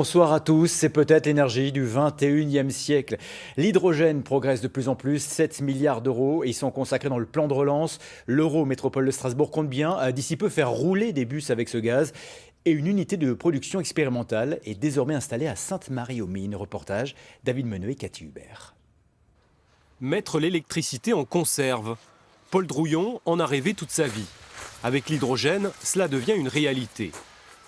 Bonsoir à tous, c'est peut-être l'énergie du 21e siècle. L'hydrogène progresse de plus en plus, 7 milliards d'euros, et ils sont consacrés dans le plan de relance. L'Eurométropole de Strasbourg compte bien d'ici peu faire rouler des bus avec ce gaz. Et une unité de production expérimentale est désormais installée à Sainte-Marie-aux-Mines. Reportage, David Meneux et Cathy Hubert. Mettre l'électricité en conserve. Paul Drouillon en a rêvé toute sa vie. Avec l'hydrogène, cela devient une réalité.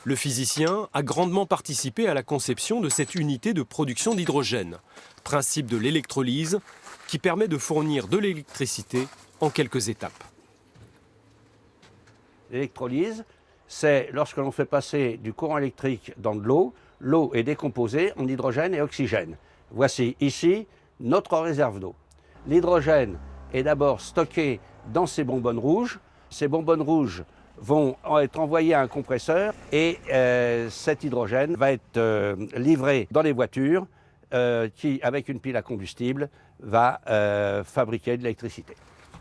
Le physicien a grandement participé à la conception de cette unité de production d'hydrogène, principe de l'électrolyse qui permet de fournir de l'électricité en quelques étapes. L'électrolyse, c'est lorsque l'on fait passer du courant électrique dans de l'eau, l'eau est décomposée en hydrogène et oxygène. Voici ici notre réserve d'eau. L'hydrogène est d'abord stocké dans ces bonbonnes rouges. Ces bonbonnes rouges vont être envoyées à un compresseur et cet hydrogène va être livré dans les voitures qui, avec une pile à combustible, va fabriquer de l'électricité.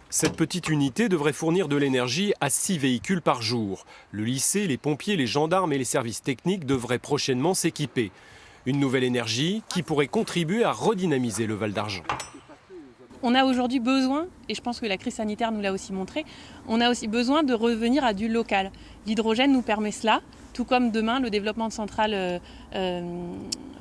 Cette petite unité devrait fournir de l'énergie à 6 véhicules par jour. Le lycée, les pompiers, les gendarmes et les services techniques devraient prochainement s'équiper. Une nouvelle énergie qui pourrait contribuer à redynamiser le Val d'Argent. On a aujourd'hui besoin, et je pense que la crise sanitaire nous l'a aussi montré, on a aussi besoin de revenir à du local. L'hydrogène nous permet cela, tout comme demain le développement de centrales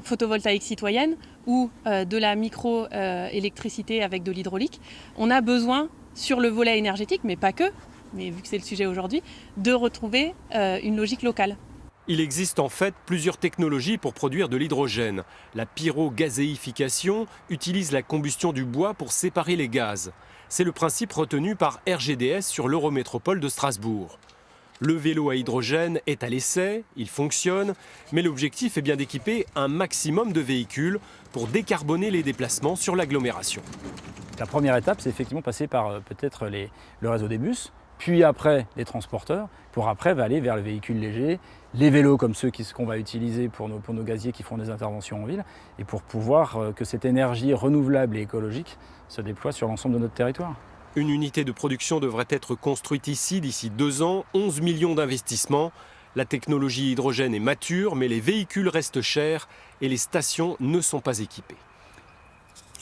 photovoltaïques citoyennes ou de la micro-électricité avec de l'hydraulique. On a besoin, sur le volet énergétique, mais pas que, mais vu que c'est le sujet aujourd'hui, de retrouver une logique locale. Il existe en fait plusieurs technologies pour produire de l'hydrogène. La pyrogazéification utilise la combustion du bois pour séparer les gaz. C'est le principe retenu par RGDS sur l'Eurométropole de Strasbourg. Le vélo à hydrogène est à l'essai, il fonctionne, mais l'objectif est bien d'équiper un maximum de véhicules pour décarboner les déplacements sur l'agglomération. La première étape, c'est effectivement passer par peut-être le réseau des bus, puis après les transporteurs, pour après aller vers le véhicule léger, les vélos comme ceux qu'on va utiliser pour nos gaziers qui font des interventions en ville, et pour pouvoir que cette énergie renouvelable et écologique se déploie sur l'ensemble de notre territoire. Une unité de production devrait être construite ici d'ici 2 ans, 11 millions d'investissements. La technologie hydrogène est mature, mais les véhicules restent chers et les stations ne sont pas équipées.